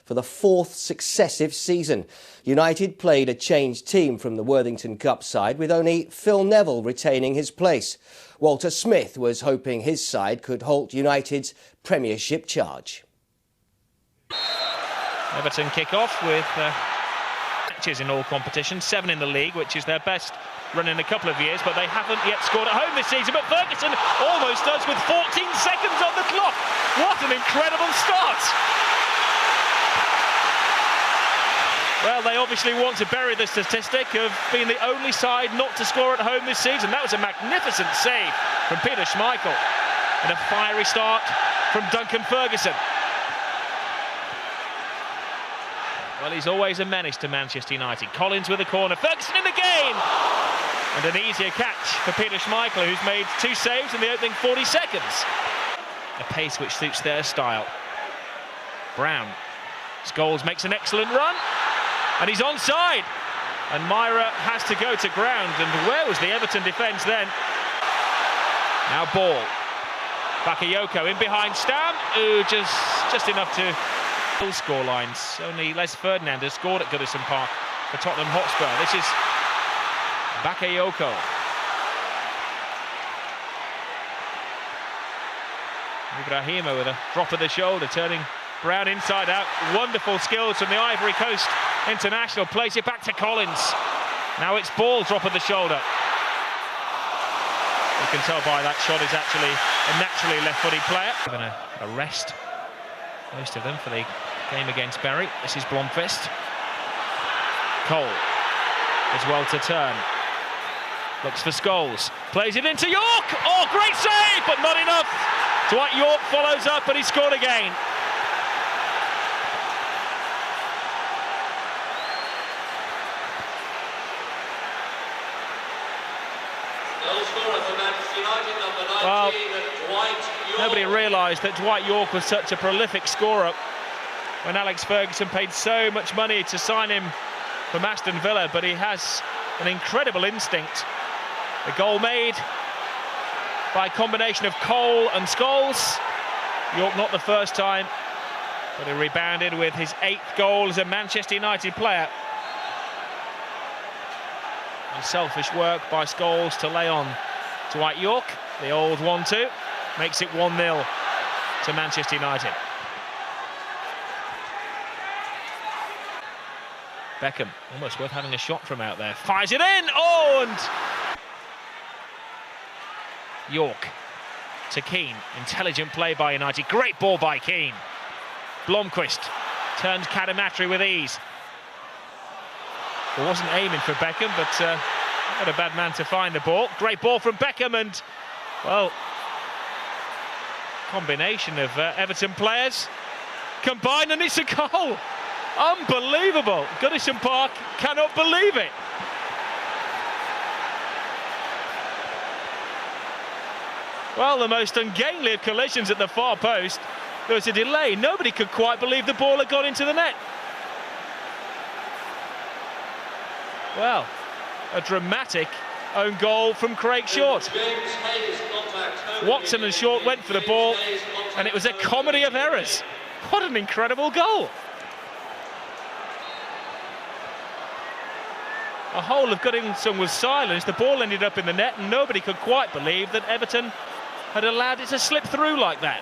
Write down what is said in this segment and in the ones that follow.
for the 4th successive season. United played a changed team from the Worthington Cup side, with only Phil Neville retaining his place. Walter Smith was hoping his side could halt United's Premiership charge. Everton kick off with matches in all competitions, 7 in the league, which is their best run in a couple of years, but they haven't yet scored at home this season. But Ferguson almost does with 14 seconds on the clock. What an incredible start! Well, they obviously want to bury the statistic of being the only side not to score at home this season. That was a magnificent save from Peter Schmeichel, and a fiery start from Duncan Ferguson. Well, he's always a menace to Manchester United. Collins with a corner, Ferguson in the game! And an easier catch for Peter Schmeichel, who's made 2 saves in the opening 40 seconds. A pace which suits their style. Brown. Scholes makes an excellent run, and he's onside. And Myhre has to go to ground, and where was the Everton defence then? Now Ball. Bakayoko in behind Stam, who just enough to full score lines. Only Les Ferdinand has scored at Goodison Park for Tottenham Hotspur. This is Bakayoko. Ibrahima with a drop of the shoulder, turning Brown inside out. Wonderful skills from the Ivory Coast international. Plays it back to Collins. Now it's Ball, drop of the shoulder. You can tell by that shot he's actually a naturally left-footed player. Given a rest, most of them, for the game against Bury. This is Blomqvist. Cole as well to turn. Looks for Scholes. Plays it into Yorke. Oh, great save, but not enough. Dwight Yorke follows up, and he scored again. Well, nobody realised that Dwight Yorke was such a prolific scorer when Alex Ferguson paid so much money to sign him from Aston Villa, but he has an incredible instinct. The goal made by a combination of Cole and Scholes. Yorke not the first time, but he rebounded with his 8th goal as a Manchester United player. And selfish work by Scholes to lay on Dwight Yorke. The old 1-2 makes it 1-0 to Manchester United. Beckham, almost worth having a shot from out there. Fires it in! Oh, and Yorke to Keane. Intelligent play by United. Great ball by Keane. Blomqvist turns Cadamarteri with ease. He wasn't aiming for Beckham, but not a bad man to find the ball. Great ball from Beckham, and, well, combination of Everton players combined, and it's a goal. Unbelievable. Goodison Park cannot believe it. Well, the most ungainly of collisions at the far post. There was a delay. Nobody could quite believe the ball had gone into the net. Well, a dramatic own goal from Craig Short. Watson and Short went for the ball, and it was a comedy of errors. What an incredible goal. The whole of Goodison was silenced. The ball ended up in the net, and nobody could quite believe that Everton had allowed it to slip through like that.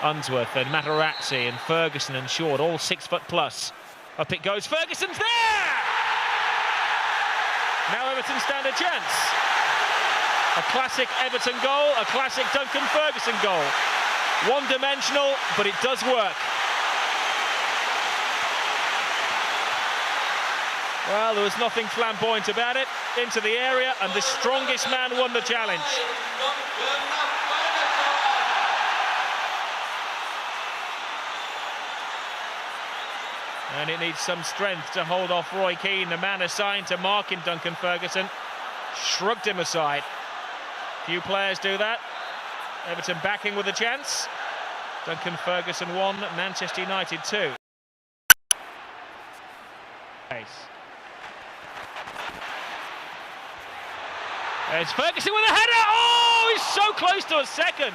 Unsworth and Materazzi and Ferguson and Short, all 6 foot plus. Up it goes, Ferguson's there! Now Everton stand a chance. A classic Everton goal, a classic Duncan Ferguson goal. One-dimensional, but it does work. Well, there was nothing flamboyant about it. Into the area, and the strongest man won the challenge. And it needs some strength to hold off Roy Keane, the man assigned to marking Duncan Ferguson. Shrugged him aside. Few players do that. Everton backing with a chance. Duncan Ferguson 1, Manchester United 2. There's Ferguson with a header. Oh, he's so close to a second.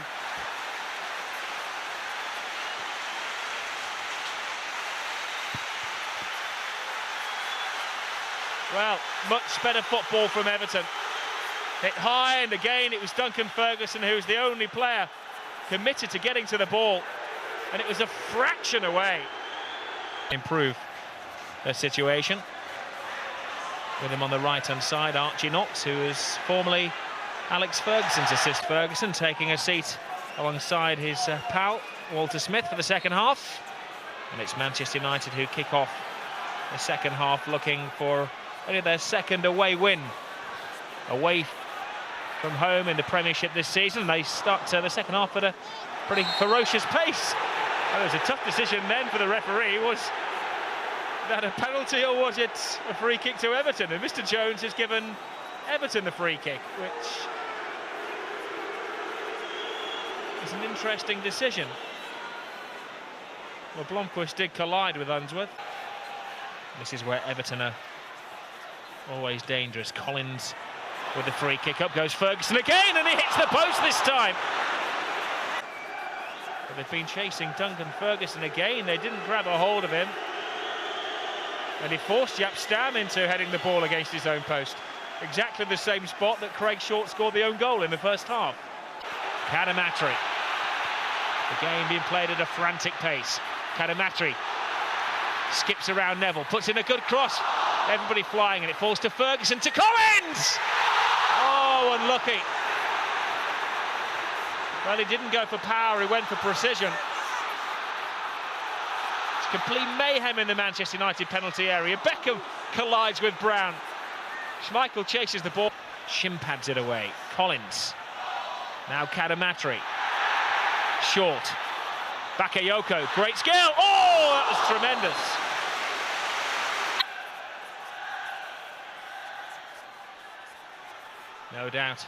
Well, much better football from Everton. Hit high, and again it was Duncan Ferguson who was the only player committed to getting to the ball, and it was a fraction away. Improve their situation. With him on the right-hand side, Archie Knox, who is formerly Alex Ferguson's assist. Ferguson taking a seat alongside his pal, Walter Smith, for the second half. And it's Manchester United who kick off the second half, looking for only their second away win. Away from home in the Premiership this season. They start the second half at a pretty ferocious pace. Well, it was a tough decision then for the referee. Was that a penalty or was it a free kick to Everton? And Mr. Jones has given Everton the free kick, which is an interesting decision. Well, Blomqvist did collide with Unsworth. This is where Everton are always dangerous. Collins with the free kick. Up goes Ferguson again, and he hits the post this time. But they've been chasing Duncan Ferguson again. They didn't grab a hold of him, and he forced Jaap Stam into heading the ball against his own post. Exactly the same spot that Craig Short scored the own goal in the first half. Cadamarteri. The game being played at a frantic pace. Cadamarteri skips around Neville, puts in a good cross. Everybody flying, and it falls to Ferguson, to Collins! Oh, unlucky. Well, he didn't go for power, he went for precision. It's complete mayhem in the Manchester United penalty area. Beckham collides with Brown. Schmeichel chases the ball. Shin pads it away. Collins. Now Cadamarteri. Short. Bakayoko, great skill. Oh, that was tremendous. No doubt.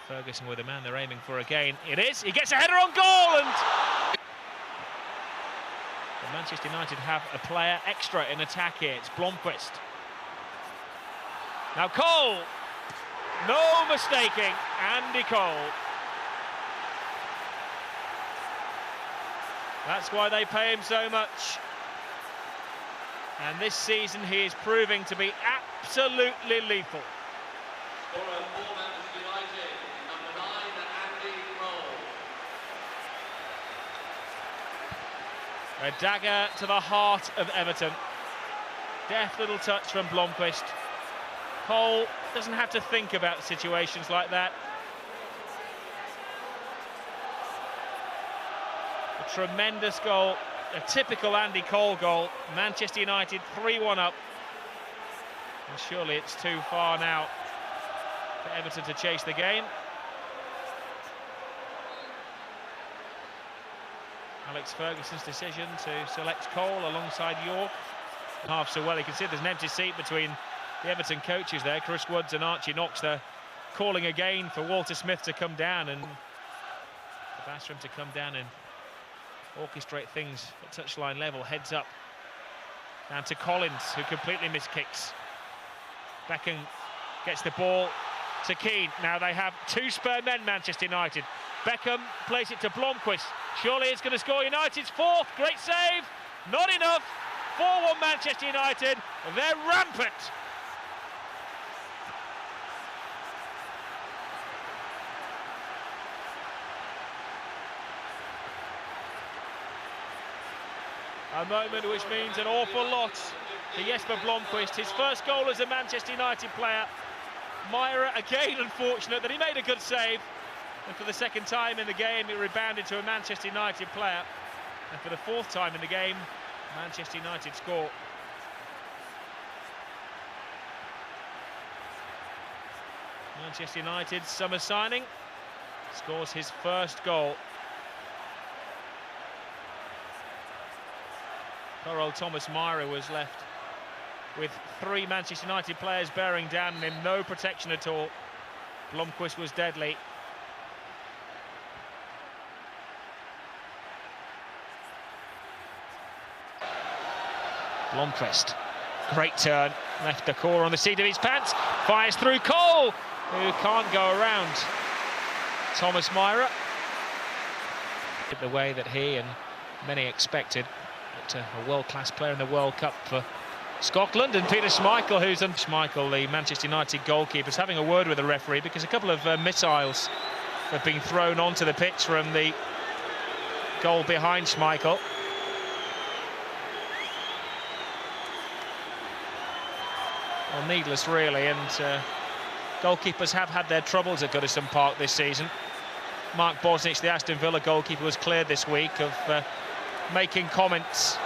Ferguson with a man they're aiming for again. It is. He gets a header on goal, and Manchester United have a player extra in attack here. It's Blomqvist. Now Cole. No mistaking. Andy Cole. That's why they pay him so much. And this season he is proving to be absolutely lethal. A dagger to the heart of Everton. Deft little touch from Blomqvist. Cole doesn't have to think about situations like that. A tremendous goal, a typical Andy Cole goal. Manchester United 3-1 up. And surely it's too far now for Everton to chase the game. Alex Ferguson's decision to select Cole alongside Yorke. Half so well, you can see there's an empty seat between the Everton coaches there, Chris Woods and Archie Knox. They're calling again for Walter Smith to come down, and the Bastrom to come down and orchestrate things at touchline level. Heads up down to Collins, who completely missed kicks. Beckham gets the ball to Keane. Now they have two spare men, Manchester United. Beckham plays it to Blomqvist. Surely it's going to score United's fourth. Great save. Not enough. 4-1 Manchester United. They're rampant. A moment which means an awful lot to Jesper Blomqvist. His first goal as a Manchester United player. Myhre, again unfortunate that he made a good save. And for the second time in the game, it rebounded to a Manchester United player. And for the fourth time in the game, Manchester United score. Manchester United's summer signing scores his first goal. Poor old Thomas Myhre was left with three Manchester United players bearing down on him, no protection at all. Blomqvist was deadly. Blomqvist, great turn, left Dacourt on the seat of his pants, fires through Cole, who can't go around Thomas Myhre. The way that he and many expected, but a world-class player in the World Cup for Scotland, and Peter Schmeichel, who's on Schmeichel, the Manchester United goalkeeper, is having a word with the referee because a couple of missiles have been thrown onto the pitch from the goal behind Schmeichel. Well, needless really, and goalkeepers have had their troubles at Goodison Park this season. Mark Bosnich, the Aston Villa goalkeeper, was cleared this week of making comments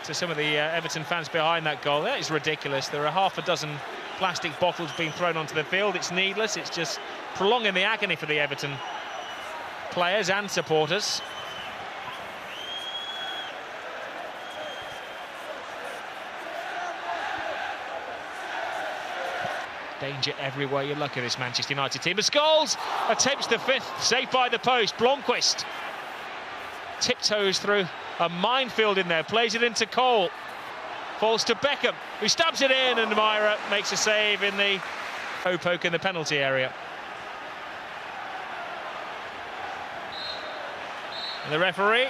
to some of the Everton fans behind that goal. That is ridiculous. There are half a dozen plastic bottles being thrown onto the field. It's needless. It's just prolonging the agony for the Everton players and supporters. Danger everywhere you look at this Manchester United team. But Scholes attempts the fifth, saved by the post. Blomqvist tiptoes through a minefield in there, plays it into Cole. Falls to Beckham, who stabs it in, and Myhre makes a save in the poke in the penalty area. And the referee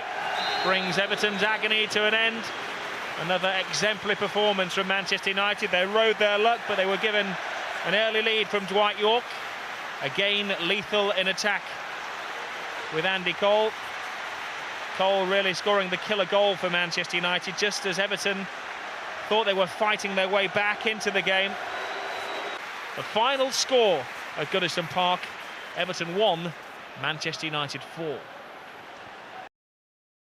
brings Everton's agony to an end. Another exemplary performance from Manchester United. They rode their luck, but they were given an early lead from Dwight Yorke. Again, lethal in attack with Andy Cole. Cole really scoring the killer goal for Manchester United, just as Everton thought they were fighting their way back into the game. The final score at Goodison Park, Everton 1, Manchester United 4.